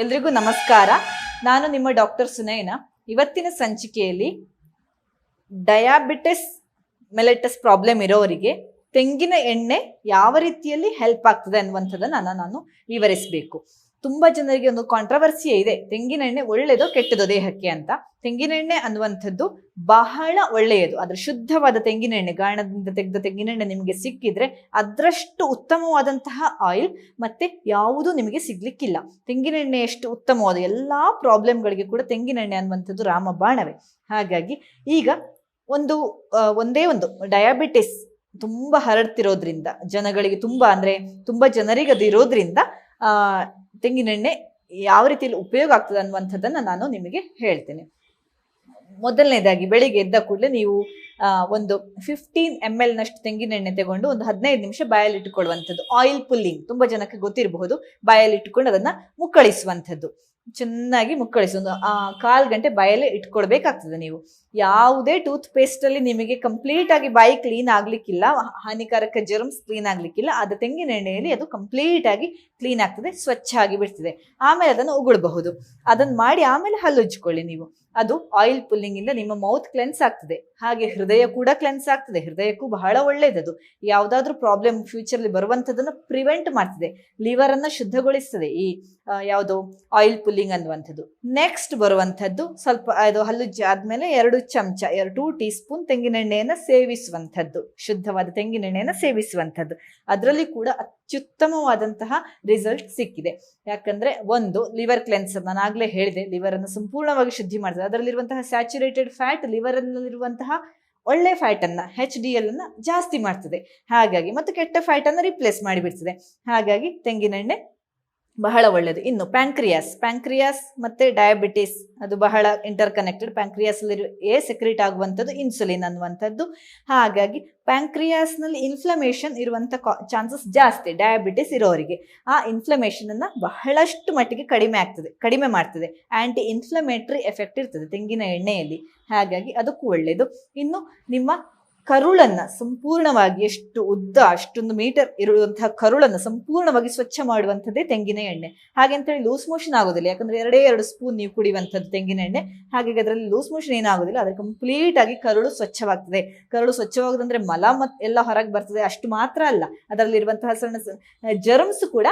ಎಲ್ರಿಗೂ ನಮಸ್ಕಾರ. ನಾನು ನಿಮ್ಮ ಡಾಕ್ಟರ್ ಸುನಯನ. ಇವತ್ತಿನ ಸಂಚಿಕೆಯಲ್ಲಿ ಡಯಾಬಿಟಿಸ್ ಮೆಲಿಟಸ್ ಪ್ರಾಬ್ಲಮ್ ಇರೋರಿಗೆ ತೆಂಗಿನ ಎಣ್ಣೆ ಯಾವ ರೀತಿಯಲ್ಲಿ ಹೆಲ್ಪ್ ಆಗ್ತದೆ ಅನ್ನುವಂಥದ್ದನ್ನು ನಾನು ವಿವರಿಸಬೇಕು. ತುಂಬಾ ಜನರಿಗೆ ಒಂದು ಕಾಂಟ್ರವರ್ಸಿ ಇದೆ, ತೆಂಗಿನ ಎಣ್ಣೆ ಒಳ್ಳೆಯದೋ ಕೆಟ್ಟದೋ ದೇಹಕ್ಕೆ ಅಂತ. ತೆಂಗಿನ ಎಣ್ಣೆ ಅನ್ನುವಂಥದ್ದು ಬಹಳ ಒಳ್ಳೆಯದು. ಅದ್ರ ಶುದ್ಧವಾದ ತೆಂಗಿನ ಎಣ್ಣೆ, ಗಾಣದಿಂದ ತೆಗೆದ ತೆಂಗಿನ ಎಣ್ಣೆ ನಿಮಗೆ ಸಿಕ್ಕಿದ್ರೆ ಅದರಷ್ಟು ಉತ್ತಮವಾದಂತಹ ಆಯಿಲ್ ಮತ್ತೆ ಯಾವುದೂ ನಿಮಗೆ ಸಿಗ್ಲಿಕ್ಕಿಲ್ಲ. ತೆಂಗಿನ ಎಣ್ಣೆ ಎಷ್ಟು ಉತ್ತಮವಾದ ಎಲ್ಲಾ ಪ್ರಾಬ್ಲಮ್ಗಳಿಗೆ ಕೂಡ ತೆಂಗಿನ ಎಣ್ಣೆ ಅನ್ನುವಂಥದ್ದು ರಾಮಬಾಣವೇ. ಹಾಗಾಗಿ ಈಗ ಒಂದೇ ಒಂದು ಡಯಾಬಿಟಿಸ್ ತುಂಬಾ ಹರಡ್ತಿರೋದ್ರಿಂದ, ಜನಗಳಿಗೆ ತುಂಬಾ ಜನರಿಗೆ ಅದು ಇರೋದ್ರಿಂದ ತೆಂಗಿನೆಣ್ಣೆ ಯಾವ ರೀತಿಯಲ್ಲಿ ಉಪಯೋಗ ಆಗ್ತದೆ ಅನ್ನುವಂಥದ್ದನ್ನ ನಾನು ನಿಮಗೆ ಹೇಳ್ತೇನೆ. ಮೊದಲನೇದಾಗಿ ಬೆಳಿಗ್ಗೆ ಎದ್ದ ಕೂಡಲೇ ನೀವು ಒಂದು 15 ml ನಷ್ಟು ತೆಂಗಿನೆಣ್ಣೆ ತಗೊಂಡು ಒಂದು 15 ನಿಮಿಷ ಬಾಯಲ್ಲಿ ಇಟ್ಟುಕೊಳ್ಳುವಂಥದ್ದು. ಆಯಿಲ್ ಪುಲ್ಲಿಂಗ್ ತುಂಬಾ ಜನಕ್ಕೆ ಗೊತ್ತಿರಬಹುದು. ಬಾಯಲ್ಲಿ ಇಟ್ಟುಕೊಂಡು ಅದನ್ನ ಮುಕ್ಕಳಿಸುವಂಥದ್ದು, ಚೆನ್ನಾಗಿ ಮುಕ್ಕಳಿಸಿ ಒಂದು 1/4 ಗಂಟೆ ಬಾಯಲ್ಲೇ ಇಟ್ಕೊಳ್ಬೇಕಾಗ್ತದೆ. ನೀವು ಯಾವುದೇ ಟೂತ್ ಪೇಸ್ಟ್ ಅಲ್ಲಿ ನಿಮಗೆ ಕಂಪ್ಲೀಟ್ ಆಗಿ ಬಾಯಿ ಕ್ಲೀನ್ ಆಗ್ಲಿಕ್ಕಿಲ್ಲ, ಹಾನಿಕಾರಕ ಜರ್ಮ್ಸ್ ಕ್ಲೀನ್ ಆಗ್ಲಿಕ್ಕಿಲ್ಲ. ಅದು ತೆಂಗಿನ ಎಣ್ಣೆಯಲ್ಲಿ ಅದು ಕಂಪ್ಲೀಟ್ ಆಗಿ ಕ್ಲೀನ್ ಆಗ್ತದೆ, ಸ್ವಚ್ಛ ಆಗಿ ಬಿಡ್ತದೆ. ಆಮೇಲೆ ಅದನ್ನು ಉಗುಳಬಹುದು. ಅದನ್ನ ಮಾಡಿ ಆಮೇಲೆ ಹಲ್ಲುಜ್ಜಿಕೊಳ್ಳಿ ನೀವು. ಅದು ಆಯಿಲ್ ಪುಲ್ಲಿಂಗ್ ಇಂದ ನಿಮ್ಮ ಮೌತ್ ಕ್ಲೆನ್ಸ್ ಆಗ್ತದೆ. ಹಾಗೆ ಹೃದಯ ಕೂಡ ಕ್ಲೆನ್ಸ್ ಆಗ್ತದೆ. ಹೃದಯಕ್ಕೂ ಬಹಳ ಒಳ್ಳೆಯದದು. ಯಾವುದಾದ್ರೂ ಪ್ರಾಬ್ಲಮ್ ಫ್ಯೂಚರ್ ಅಲ್ಲಿ ಬರುವಂತದನ್ನ ಪ್ರಿವೆಂಟ್ ಮಾಡ್ತದೆ. ಲಿವರ್ ಅನ್ನ ಶುದ್ಧಗೊಳಿಸ್ತದೆ ಈ ಯಾವುದು ಆಯಿಲ್ ಪುಲ್ಲಿಂಗ್ ಅನ್ನುವಂಥದ್ದು. ನೆಕ್ಸ್ಟ್ ಬರುವಂಥದ್ದು ಸ್ವಲ್ಪ ಅದು ಹಲ್ಲುಜ್ಜಿ ಆದ್ಮೇಲೆ 2 ಟೀ ಸ್ಪೂನ್ ತೆಂಗಿನೆಣ್ಣೆಯನ್ನ ಸೇವಿಸುವಂಥದ್ದು, ಶುದ್ಧವಾದ ತೆಂಗಿನೆಣ್ಣೆಯನ್ನ ಸೇವಿಸುವಂಥದ್ದು. ಅದರಲ್ಲಿ ಕೂಡ ಅತ್ಯುತ್ತಮವಾದಂತಹ ರಿಸಲ್ಟ್ ಸಿಕ್ಕಿದೆ. ಯಾಕಂದ್ರೆ ಒಂದು ಲಿವರ್ ಕ್ಲೆನ್ಸರ್, ನಾನು ಆಗ್ಲೇ ಹೇಳಿದೆ, ಲಿವರ್ ಅನ್ನು ಸಂಪೂರ್ಣವಾಗಿ ಶುದ್ಧಿ ಮಾಡ್ತದೆ. ಅದರಲ್ಲಿರುವಂತಹ ಸ್ಯಾಚುರೇಟೆಡ್ ಫ್ಯಾಟ್ ಲಿವರ್ ಅಲ್ಲಿರುವಂತಹ ಒಳ್ಳೆ ಫ್ಯಾಟ್ ಅನ್ನ HDL ಅನ್ನ ಜಾಸ್ತಿ ಮಾಡ್ತದೆ. ಹಾಗಾಗಿ ಮತ್ತು ಕೆಟ್ಟ ಫ್ಯಾಟ್ ಅನ್ನ ರಿಪ್ಲೇಸ್ ಮಾಡಿಬಿಡ್ತದೆ. ಹಾಗಾಗಿ ತೆಂಗಿನೆಣ್ಣೆ ಬಹಳ ಒಳ್ಳೆಯದು. ಇನ್ನು ಪ್ಯಾಂಕ್ರಿಯಾಸ್ ಮತ್ತೆ ಡಯಾಬಿಟಿಸ್ ಅದು ಬಹಳ ಇಂಟರ್ ಕನೆಕ್ಟೆಡ್. ಪ್ಯಾಂಕ್ರಿಯಾಸ್ ಅಲ್ಲಿ ಸೆಕ್ರೇಟ್ ಆಗುವಂಥದ್ದು ಇನ್ಸುಲಿನ್ ಅನ್ನುವಂಥದ್ದು. ಹಾಗಾಗಿ ಪ್ಯಾಂಕ್ರಿಯಾಸ್ ನಲ್ಲಿ ಇನ್ಫ್ಲಮೇಷನ್ ಇರುವಂತ ಚಾನ್ಸಸ್ ಜಾಸ್ತಿ ಡಯಾಬಿಟಿಸ್ ಇರೋರಿಗೆ. ಆ ಇನ್ಫ್ಲಮೇಷನ್ ಅನ್ನ ಬಹಳಷ್ಟು ಮಟ್ಟಿಗೆ ಕಡಿಮೆ ಮಾಡ್ತದೆ. ಆಂಟಿ ಇನ್ಫ್ಲಮೇಟರಿ ಎಫೆಕ್ಟ್ ಇರ್ತದೆ ತೆಂಗಿನ ಎಣ್ಣೆಯಲ್ಲಿ. ಹಾಗಾಗಿ ಅದಕ್ಕೂ ಒಳ್ಳೆಯದು. ಇನ್ನು ನಿಮ್ಮ ಕರುಳನ್ನ ಸಂಪೂರ್ಣವಾಗಿ, ಎಷ್ಟು ಉದ್ದ ಅಷ್ಟೊಂದು ಮೀಟರ್ ಇರುವಂತಹ ಕರುಳನ್ನು ಸಂಪೂರ್ಣವಾಗಿ ಸ್ವಚ್ಛ ಮಾಡುವಂಥದ್ದೇ ತೆಂಗಿನ ಎಣ್ಣೆ. ಹಾಗೆ ಅಂತೇಳಿ ಲೂಸ್ ಮೋಷನ್ ಆಗೋದಿಲ್ಲ. ಯಾಕಂದ್ರೆ 2 ಸ್ಪೂನ್ ನೀವು ಕುಡಿಯುವಂಥದ್ದು ತೆಂಗಿನ ಎಣ್ಣೆ. ಹಾಗಾಗಿ ಅದರಲ್ಲಿ ಲೂಸ್ ಮೋಷನ್ ಏನಾಗೋದಿಲ್ಲ. ಅದ್ರ ಕಂಪ್ಲೀಟ್ ಆಗಿ ಕರುಳು ಸ್ವಚ್ಛವಾಗ್ತದೆ. ಕರುಳು ಸ್ವಚ್ಛವಾಗೋದಂದ್ರೆ ಮಲ ಎಲ್ಲ ಹೊರಗೆ ಬರ್ತದೆ. ಅಷ್ಟು ಮಾತ್ರ ಅಲ್ಲ, ಅದರಲ್ಲಿರುವಂತಹ ಸಣ್ಣ ಜರ್ಮ್ಸ್ ಕೂಡ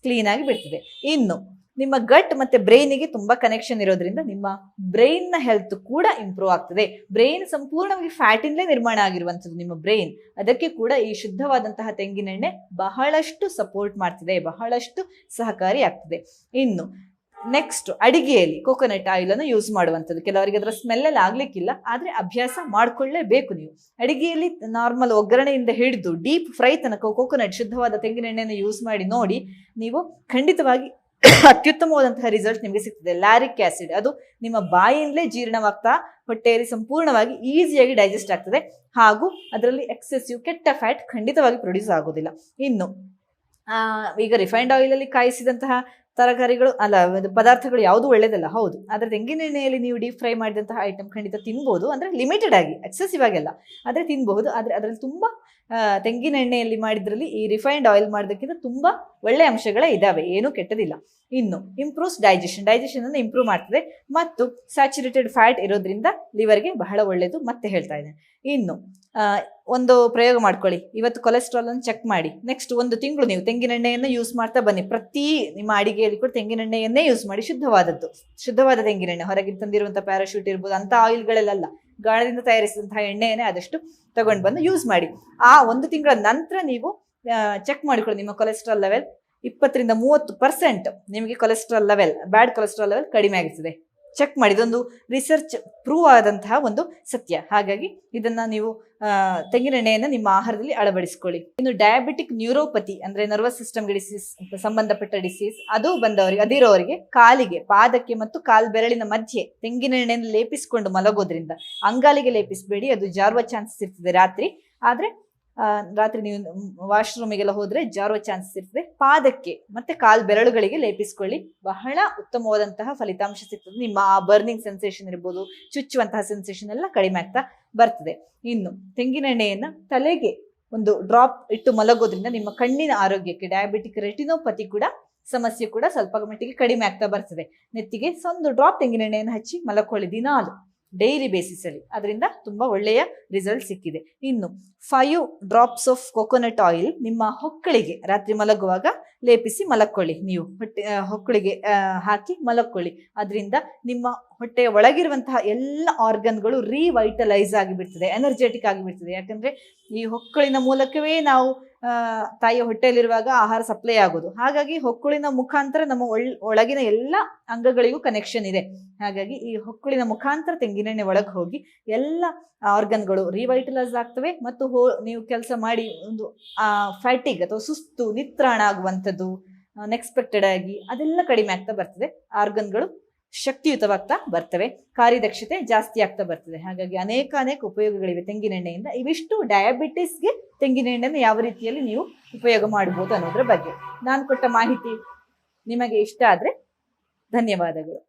ಕ್ಲೀನ್ ಆಗಿ ಬಿಡ್ತದೆ. ಇನ್ನು ನಿಮ್ಮ ಗಟ್ ಮತ್ತೆ ಬ್ರೈನಿಗೆ ತುಂಬಾ ಕನೆಕ್ಷನ್ ಇರೋದ್ರಿಂದ ನಿಮ್ಮ ಬ್ರೈನ್ ನ ಹೆಲ್ತ್ ಕೂಡ ಇಂಪ್ರೂವ್ ಆಗ್ತದೆ. ಬ್ರೈನ್ ಸಂಪೂರ್ಣವಾಗಿ ಫ್ಯಾಟಿಂದಲೇ ನಿರ್ಮಾಣ ಆಗಿರುವಂಥದ್ದು ನಿಮ್ಮ ಬ್ರೈನ್. ಅದಕ್ಕೆ ಕೂಡ ಈ ಶುದ್ಧವಾದಂತಹ ತೆಂಗಿನೆಣ್ಣೆ ಬಹಳಷ್ಟು ಸಪೋರ್ಟ್ ಮಾಡ್ತದೆ, ಬಹಳಷ್ಟು ಸಹಕಾರಿ ಆಗ್ತದೆ. ಇನ್ನು ನೆಕ್ಸ್ಟ್ ಅಡಿಗೆಯಲ್ಲಿ ಕೋಕೋನಟ್ ಆಯಿಲ್ ಅನ್ನು ಯೂಸ್ ಮಾಡುವಂಥದ್ದು. ಕೆಲವರಿಗೆ ಅದರ ಸ್ಮೆಲ್ ಅಲ್ಲಿ ಆಗ್ಲಿಕ್ಕಿಲ್ಲ, ಆದ್ರೆ ಅಭ್ಯಾಸ ಮಾಡ್ಕೊಳ್ಳೇಬೇಕು ನೀವು. ಅಡಿಗೆಯಲ್ಲಿ ನಾರ್ಮಲ್ ಒಗ್ಗರಣೆಯಿಂದ ಹಿಡಿದು ಡೀಪ್ ಫ್ರೈ ತನಕ ಕೋಕೋನಟ್ ಶುದ್ಧವಾದ ತೆಂಗಿನೆಣ್ಣೆಯನ್ನು ಯೂಸ್ ಮಾಡಿ ನೋಡಿ. ನೀವು ಖಂಡಿತವಾಗಿ ಅತ್ಯುತ್ತಮವಾದಂತಹ ರಿಸಲ್ಟ್ ನಿಮಗೆ ಸಿಗ್ತದೆ. ಲ್ಯಾರಿಕ್ ಆಸಿಡ್ ಅದು ನಿಮ್ಮ ಬಾಯಿಂದಲೇ ಜೀರ್ಣವಾಗ್ತಾ ಹೊಟ್ಟೆಯಲ್ಲಿ ಸಂಪೂರ್ಣವಾಗಿ ಈಸಿಯಾಗಿ ಡೈಜೆಸ್ಟ್ ಆಗ್ತದೆ. ಹಾಗೂ ಅದರಲ್ಲಿ ಎಕ್ಸೆಸಿವ್ ಕೆಟ್ಟ ಫ್ಯಾಟ್ ಖಂಡಿತವಾಗಿ ಪ್ರೊಡ್ಯೂಸ್ ಆಗೋದಿಲ್ಲ. ಇನ್ನು ಈಗ ರಿಫೈನ್ಡ್ ಆಯಿಲ್ ಅಲ್ಲಿ ಕಾಯಿಸಿದಂತಹ ತರಕಾರಿಗಳು ಪದಾರ್ಥಗಳು ಯಾವುದು ಒಳ್ಳೇದಲ್ಲ, ಹೌದು. ಆದ್ರೆ ತೆಂಗಿನ ಎಣ್ಣೆಯಲ್ಲಿ ನೀವು ಡೀಪ್ ಫ್ರೈ ಮಾಡಿದಂತಹ ಐಟಮ್ ಖಂಡಿತ ತಿನ್ಬಹುದು. ಅಂದ್ರೆ ಲಿಮಿಟೆಡ್ ಆಗಿ, ಎಕ್ಸೆಸಿವ್ ಆಗಿಲ್ಲ, ಆದ್ರೆ ತಿನ್ಬಹುದು. ಆದ್ರೆ ಅದರಲ್ಲಿ ತುಂಬಾ ತೆಂಗಿನ ಎಣ್ಣೆಯಲ್ಲಿ ಮಾಡಿದ್ರಲ್ಲಿ ಈ ರಿಫೈನ್ಡ್ ಆಯಿಲ್ ಮಾಡೋದಕ್ಕಿಂತ ತುಂಬಾ ಒಳ್ಳೆ ಅಂಶಗಳೇ ಇದಾವೆ, ಏನೂ ಕೆಟ್ಟದಿಲ್ಲ. ಇನ್ನು ಇಂಪ್ರೂವ್ಸ್ ಡೈಜೆಷನ್ ಅನ್ನು ಇಂಪ್ರೂವ್ ಮಾಡ್ತದೆ. ಮತ್ತು ಸ್ಯಾಚುರೇಟೆಡ್ ಫ್ಯಾಟ್ ಇರೋದ್ರಿಂದ ಲಿವರ್ಗೆ ಬಹಳ ಒಳ್ಳೇದು. ಮತ್ತೆ ಹೇಳ್ತಾ ಇದ್ದೇನೆ. ಇನ್ನು ಒಂದು ಪ್ರಯೋಗ ಮಾಡ್ಕೊಳ್ಳಿ. ಇವತ್ತು ಕೊಲೆಸ್ಟ್ರಾಲ್ ಅನ್ನು ಚೆಕ್ ಮಾಡಿ. ನೆಕ್ಸ್ಟ್ 1 ತಿಂಗಳು ನೀವು ತೆಂಗಿನ ಎಣ್ಣೆಯನ್ನು ಯೂಸ್ ಮಾಡ್ತಾ ಬನ್ನಿ. ಪ್ರತಿ ನಿಮ್ಮ ಅಡಿಗೆಯಲ್ಲಿ ಕೂಡ ತೆಂಗಿನ ಎಣ್ಣೆಯನ್ನೇ ಯೂಸ್ ಮಾಡಿ. ಶುದ್ಧವಾದ ತೆಂಗಿನ ಎಣ್ಣೆ, ಹೊರಗಿಂದ ತಂದಿರುವಂತಹ ಪ್ಯಾರಾಶೂಟ್ ಇರ್ಬೋದು, ಅಂತ ಆಯಿಲ್ಗಳೆಲ್ಲ ಗಾಣದಿಂದ ತಯಾರಿಸಿದಂತಹ ಎಣ್ಣೆಯನ್ನೇ ಆದಷ್ಟು ತಗೊಂಡು ಬಂದು ಯೂಸ್ ಮಾಡಿ. ಆ 1 ತಿಂಗಳ ನಂತರ ನೀವು ಚೆಕ್ ಮಾಡಿಕೊಳ್ಳಿ. ನಿಮ್ಮ ಕೊಲೆಸ್ಟ್ರಾಲ್ ಲೆವೆಲ್ 20 ರಿಂದ 30% ನಿಮಗೆ ಬ್ಯಾಡ್ ಕೊಲೆಸ್ಟ್ರಾಲ್ ಲೆವೆಲ್ ಕಡಿಮೆ ಆಗಿರ್ತದೆ. ಚೆಕ್ ಮಾಡಿ. ಇದೊಂದು ರಿಸರ್ಚ್ ಪ್ರೂವ್ ಆದಂತಹ ಒಂದು ಸತ್ಯ. ಹಾಗಾಗಿ ಇದನ್ನ ನೀವು ತೆಂಗಿನ ಎಣ್ಣೆಯನ್ನು ನಿಮ್ಮ ಆಹಾರದಲ್ಲಿ ಅಳವಡಿಸಿಕೊಳ್ಳಿ. ಇನ್ನು ಡಯಾಬಿಟಿಕ್ ನ್ಯೂರೋಪತಿ ಅಂದ್ರೆ ನರ್ವಸ್ ಸಿಸ್ಟಮ್ಗೆ ಡಿಸೀಸ್ ಸಂಬಂಧಪಟ್ಟ ಡಿಸೀಸ್ ಅದಿರೋರಿಗೆ ಕಾಲಿಗೆ, ಪಾದಕ್ಕೆ ಮತ್ತು ಕಾಲ್ ಬೆರಳಿನ ಮಧ್ಯೆ ತೆಂಗಿನ ಎಣ್ಣೆಯನ್ನು ಲೇಪಿಸಿಕೊಂಡು ಮಲಗೋದ್ರಿಂದ, ಅಂಗಾಲಿಗೆ ಲೇಪಿಸಬೇಡಿ, ಅದು ಜಾರುವ ಚಾನ್ಸಸ್ ಇರ್ತದೆ ರಾತ್ರಿ. ಆದ್ರೆ ರಾತ್ರಿ ನೀವು ವಾಶ್ರೂಮಿಗೆಲ್ಲ ಹೋದ್ರೆ ಜಾರುವ ಚಾನ್ಸಸ್ ಇರ್ತದೆ. ಪಾದಕ್ಕೆ ಮತ್ತೆ ಕಾಲ್ ಬೆರಳುಗಳಿಗೆ ಲೇಪಿಸ್ಕೊಳ್ಳಿ, ಬಹಳ ಉತ್ತಮವಾದಂತಹ ಫಲಿತಾಂಶ ಸಿಗ್ತದೆ. ನಿಮ್ಮ ಆ ಬರ್ನಿಂಗ್ ಸೆನ್ಸೇಷನ್ ಇರ್ಬೋದು, ಚುಚ್ಚುವಂತಹ ಸೆನ್ಸೇಷನ್ ಎಲ್ಲ ಕಡಿಮೆ ಆಗ್ತಾ ಬರ್ತದೆ. ಇನ್ನು ತೆಂಗಿನ ಎಣ್ಣೆಯನ್ನ ತಲೆಗೆ ಒಂದು ಡ್ರಾಪ್ ಇಟ್ಟು ಮಲಗೋದ್ರಿಂದ ನಿಮ್ಮ ಕಣ್ಣಿನ ಆರೋಗ್ಯಕ್ಕೆ, ಡಯಾಬಿಟಿಕ್ ರೆಟಿನೋಪತಿ ಕೂಡ ಸಮಸ್ಯೆ ಕೂಡ ಸ್ವಲ್ಪ ಮಟ್ಟಿಗೆ ಕಡಿಮೆ ಆಗ್ತಾ ಬರ್ತದೆ. ನೆತ್ತಿಗೆ ಒಂದು ಡ್ರಾಪ್ ತೆಂಗಿನ ಎಣ್ಣೆಯನ್ನು ಹಚ್ಚಿ ಮಲಕೊಳ್ಳಿ ದಿನಾಲು, ಡೈಲಿ ಬೇಸಿಸ್ ಅಲ್ಲಿ. ಅದರಿಂದ ತುಂಬಾ ಒಳ್ಳೆಯ ರಿಸಲ್ಟ್ ಸಿಕ್ಕಿದೆ. ಇನ್ನು 5 ಡ್ರಾಪ್ಸ್ ಆಫ್ ಕೊಕೊನಟ್ ಆಯಿಲ್ ನಿಮ್ಮ ಹೊಕ್ಕಳಿಗೆ ರಾತ್ರಿ ಮಲಗುವಾಗ ಲೇಪಿಸಿ ಮಲಕ್ಕೊಳ್ಳಿ. ನೀವು ಹೊಕ್ಕಳಿಗೆ ಹಾಕಿ ಮಲಕ್ಕೊಳ್ಳಿ. ಅದರಿಂದ ನಿಮ್ಮ ಹೊಟ್ಟೆಯ ಒಳಗಿರುವಂತಹ ಎಲ್ಲ ಆರ್ಗನ್ಗಳು ರಿವೈಟಲೈಸ್ ಆಗಿಬಿಡ್ತದೆ, ಎನರ್ಜೆಟಿಕ್ ಆಗಿಬಿಡ್ತದೆ. ಯಾಕಂದ್ರೆ ಈ ಹೊಕ್ಕಳಿನ ಮೂಲಕವೇ ನಾವು ತಾಯಿಯ ಹೊಟ್ಟೆಯಲ್ಲಿರುವಾಗ ಆಹಾರ ಸಪ್ಲೈ ಆಗೋದು. ಹಾಗಾಗಿ ಹೊಕ್ಕಳಿನ ಮುಖಾಂತರ ನಮ್ಮ ಒಳಗಿನ ಎಲ್ಲ ಅಂಗಗಳಿಗೂ ಕನೆಕ್ಷನ್ ಇದೆ. ಹಾಗಾಗಿ ಈ ಹೊಕ್ಕಳಿನ ಮುಖಾಂತರ ತೆಂಗಿನೆಣ್ಣೆ ಒಳಗೆ ಹೋಗಿ ಎಲ್ಲ ಆರ್ಗನ್ಗಳು ರಿವೈಟಲೈಸ್ ಆಗ್ತವೆ. ಮತ್ತು ನೀವು ಕೆಲಸ ಮಾಡಿ ಒಂದು ಫ್ಯಾಟಿಗ್ ಅಥವಾ ಸುಸ್ತು, ನಿತ್ರಾಣ ಆಗುವಂಥದ್ದು ಅನ್ಎಕ್ಸ್ಪೆಕ್ಟೆಡ್ ಆಗಿ ಅದೆಲ್ಲ ಕಡಿಮೆ ಆಗ್ತಾ ಬರ್ತದೆ. ಆರ್ಗನ್ಗಳು ಶಕ್ತಿಯುತವಾಗ್ತಾ ಬರ್ತವೆ, ಕಾರ್ಯದಕ್ಷತೆ ಜಾಸ್ತಿ ಆಗ್ತಾ ಬರ್ತದೆ. ಹಾಗಾಗಿ ಅನೇಕ ಉಪಯೋಗಗಳಿವೆ ತೆಂಗಿನೆಣ್ಣೆಯಿಂದ. ಇವಿಷ್ಟು ಡಯಾಬಿಟಿಸ್ಗೆ ತೆಂಗಿನೆಣ್ಣೆಯನ್ನು ಯಾವ ರೀತಿಯಲ್ಲಿ ನೀವು ಉಪಯೋಗ ಮಾಡಬಹುದು ಅನ್ನೋದ್ರ ಬಗ್ಗೆ ನಾನು ಕೊಟ್ಟ ಮಾಹಿತಿ ನಿಮಗೆ ಇಷ್ಟ ಆದ್ರೆ ಧನ್ಯವಾದಗಳು.